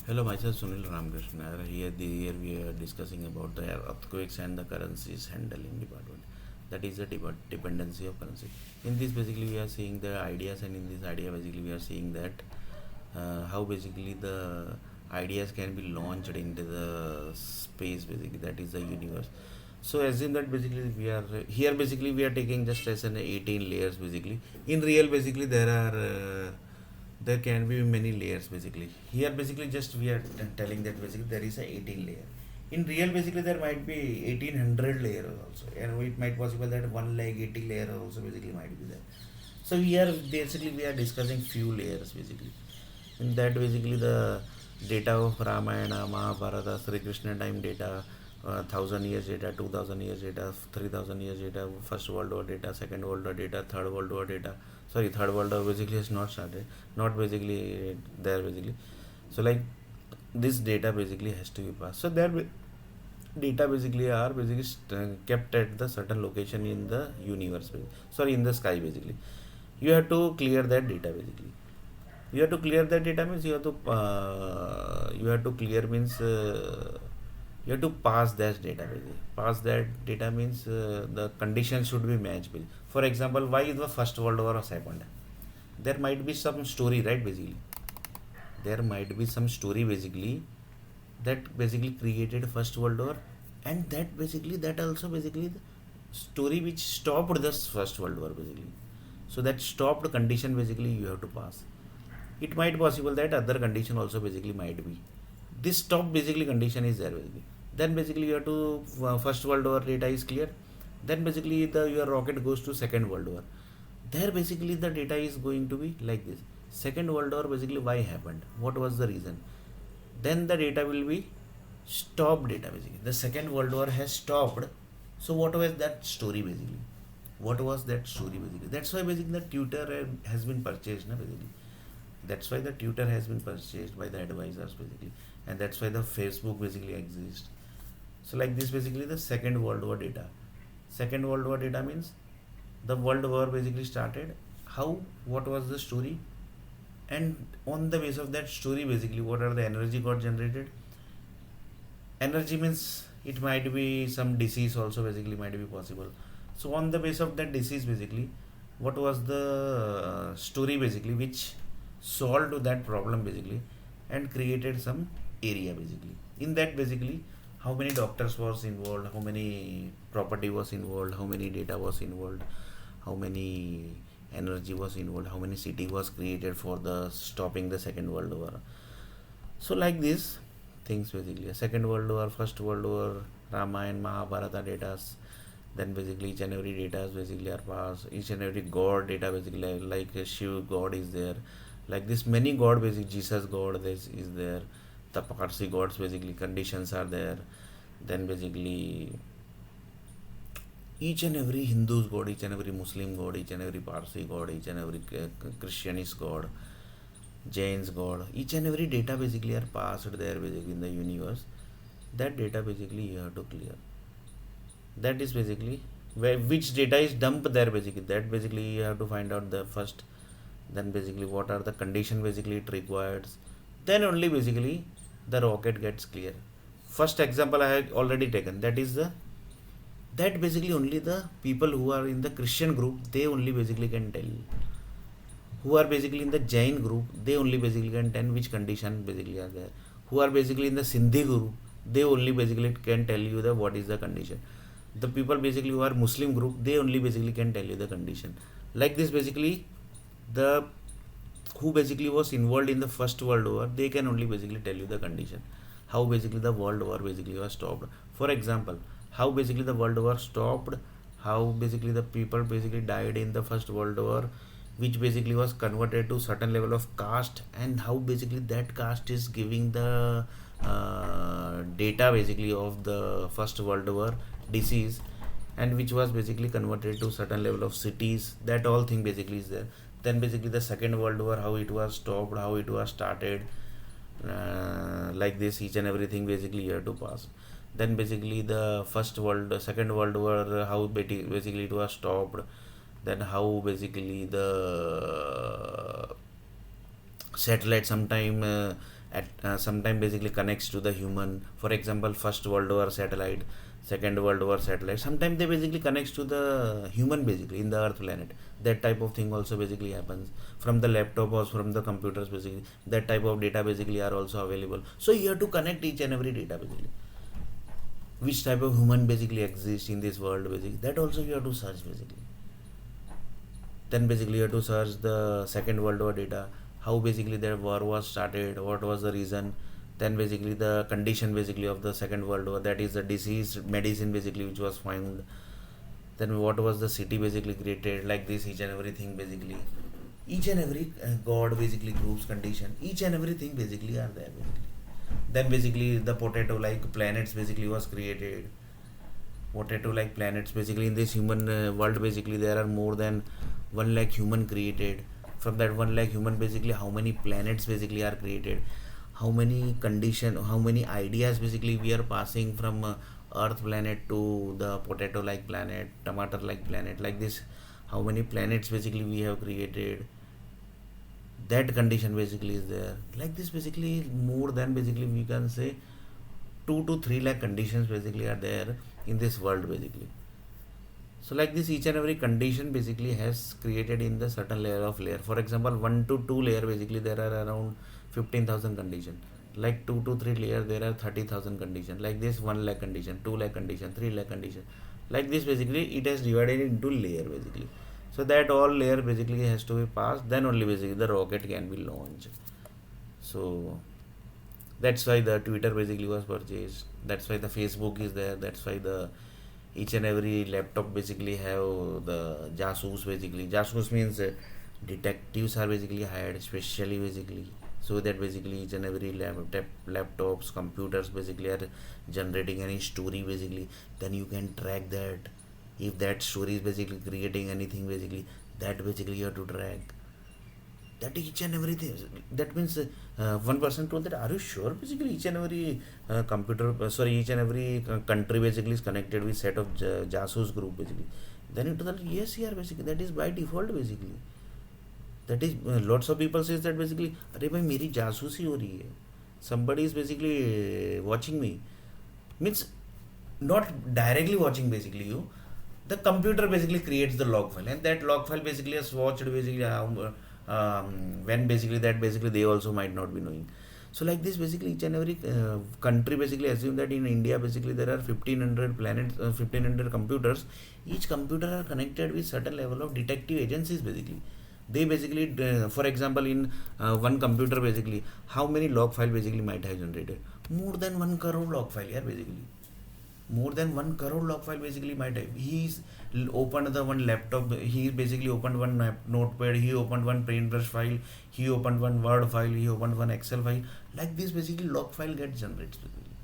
Hello, myself Sunil R Nair. Here we are discussing about the earthquakes and the currencies handling department. That is the dependency of currency. In this, basically, we are seeing the ideas, and in this idea, basically, we are seeing that how basically the ideas can be launched into the space. Basically, that is the universe. So, assume that basically we are here. Basically, we are taking just as an 18 layers. Basically, in real, basically, there can be many layers basically. Here basically just we are telling that basically there is a 18 layer. In real basically there might be 1800 layers also, and it might possible that one like 80 layer also basically might be there. So here basically we are discussing few layers basically. In that basically the data of Ramayana, Mahabharata, Sri Krishna time data, 1000 years data, 2000 years data, 3000 years data, First World War data, Second World War data, Third World War data. Sorry, Third World War basically has not started, not basically there basically. So like this data basically has to be passed. So there data basically are basically kept at the certain location in the universe, sorry, in the sky basically. You have to clear that data basically. You have to clear that data means you have to clear means you have to pass that data basically. Pass that data means the conditions should be matched basically. For example, why the First World War has happened? There might be some story, right? Basically, there might be some story basically that basically created First World War, and that basically that also basically the story which stopped the First World War basically. So that stopped condition basically you have to pass. It might possible that other condition also basically might be. This top basically condition is there basically. Then basically you have to First World War data is clear. Then basically the your rocket goes to Second World War. There basically the data is going to be like this. Second World War basically why happened? What was the reason? Then the data will be stop data basically. The Second World War has stopped. So what was that story basically? What was that story basically? That's why basically the tutor has been purchased, na basically. That's why the tutor has been purchased by the advisors basically, and that's why the Facebook basically exists. So like this basically the Second World War data. Second World War data means the World War basically started. How? What was the story? And on the base of that story basically what are the energy got generated? Energy means it might be some disease also basically might be possible. So on the base of that disease basically what was the story basically which solved that problem basically and created some area basically. In that basically how many doctors was involved, how many property was involved, how many data was involved, how many energy was involved, how many city was created for the stopping the Second World War. So like this things basically, Second World War, First World War, Ramayana, Mahabharata data, then basically each and every data basically are passed, each and every god data basically like Shiv god is there, like this many god basic Jesus god this is there, the Parsi gods basically conditions are there, then basically each and every Hindu's god, each and every Muslim god, each and every Parsi god, each and every Christianist god, Jain's god, each and every data basically are passed there basically in the universe. That data basically you have to clear. That is basically where which data is dumped there basically. That basically you have to find out the first. Then basically what are the condition basically it requires. Then only basically the rocket gets clear. First example I have already taken. That is the that basically only the people who are in the Christian group they only basically can tell you. Who are basically in the Jain group they only basically can tell which condition basically are there. Who are basically in the Sindhi group they only basically can tell you the what is the condition. The people basically who are Muslim group they only basically can tell you the condition. Like this basically the who basically was involved in the First World War they can only basically tell you the condition, how basically the World War basically was stopped. For example, how basically the World War stopped, how basically the people basically died in the First World War, which basically was converted to certain level of caste, and how basically that caste is giving the data basically of the First World War disease, and which was basically converted to certain level of cities. That all thing basically is there. Then basically the Second World War, how it was stopped, how it was started, like this each and everything basically you have to pass. Then basically the Second World War, how basically it was stopped. Then how basically the satellite sometime at sometime basically connects to the human. For example, first world war satellite, second world war satellite, sometimes they basically connects to the human basically in the earth planet. That type of thing also basically happens from the laptop or from the computers basically. That type of data basically are also available. So you have to connect each and every data basically, which type of human basically exists in this world basically, that also you have to search basically. Then basically you have to search the second world war data, how basically their war was started, what was the reason. Then basically the condition basically of the second world war, that is the disease medicine basically which was found. Then what was the city basically created, like this, each and everything basically, each and every god basically groups condition, each and everything basically are there basically. Then basically the potato like planets basically was created. Potato like planets basically in this human world basically there are more than 1 lakh human created. From that 1 lakh human basically how many planets basically are created, how many condition, how many ideas basically we are passing from earth planet to the potato like planet, tomato like planet, like this, how many planets basically we have created. That condition basically is there, like this basically more than basically we can say 2 to 3 lakh conditions basically are there in this world basically. So like this each and every condition basically has created in the certain layer of layer. For example 1 to 2 layer basically there are around 15,000 condition, like 2 to 3 layer there are 30,000 condition, like this 1 lakh condition, 2 lakh condition, 3 lakh condition, like this basically it has divided into layer basically. So that all layer basically has to be passed, then only basically the rocket can be launched. So that's why the Twitter basically was purchased, that's why the Facebook is there, that's why the each and every laptop basically have the jasus basically. Jasus means detectives are basically hired specially basically, so that basically each and every laptops, computers basically are generating any story basically, then you can track that. If that story is basically creating anything basically, that basically you have to track that each and everything. That means one person told that, are you sure basically each and every each and every country basically is connected with set of jasus group basically. Then it told that yes, yeah, basically that is by default basically. That is lots of people says that basically, अरे भाई मेरी जासूसी हो रही है, somebody is basically watching me, means not directly watching basically you, the computer basically creates the log file, and that log file basically has watched basically when basically that basically they also might not be knowing. So like this basically each and every country basically assume that in India basically there are 1500 planets, 1500 computers. Each computer are connected with certain level of detective agencies basically. They basically for example in one computer basically how many log file basically might have generated, more than 1 crore log file, yeah, basically more than 1 crore log file basically might have. He's opened the one laptop, he basically opened one notepad, he opened one paintbrush file, he opened one word file, he opened one excel file, like this basically log file gets generated basically.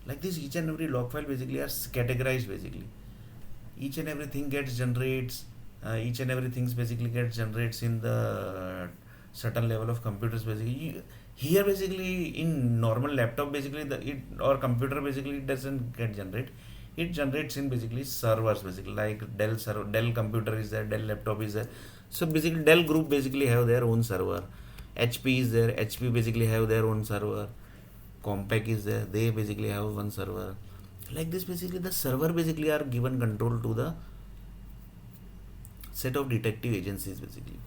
Like this each and every log file basically are categorized basically, each and everything gets generates, each and everything basically gets generates in the certain level of computers basically. Here basically in normal laptop basically it or computer basically it doesn't get generate, it generates in basically servers basically, like Dell computer is there, Dell laptop is there. So basically Dell group basically have their own server, HP is there, HP basically have their own server, Compaq is there, they basically have one server. Like this basically the server basically are given control to the set of detective agencies basically.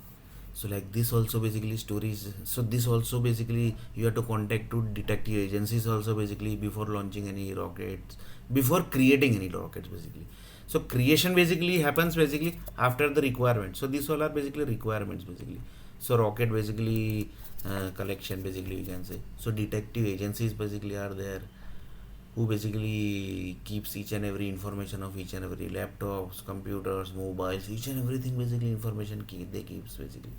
So like this also basically stories, so this also basically you have to contact to detective agencies also basically before launching any rockets, before creating any rockets basically. So creation basically happens basically after the requirement. So these all are basically requirements basically. So rocket basically collection basically we can say. So detective agencies basically are there who basically keeps each and every information of each and every laptops, computers, mobiles, each and everything basically information they keeps basically.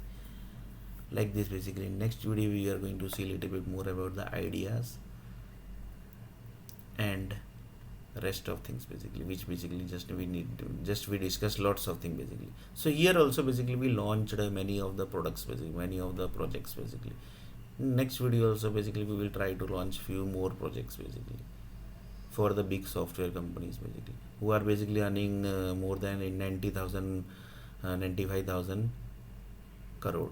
Like this basically in next video we are going to see a little bit more about the ideas and rest of things basically, which basically we discuss lots of things basically. So here also basically we launched many of the products basically, many of the projects basically. Next video also basically we will try to launch few more projects basically for the big software companies basically who are basically earning more than 90,000 95,000 crore.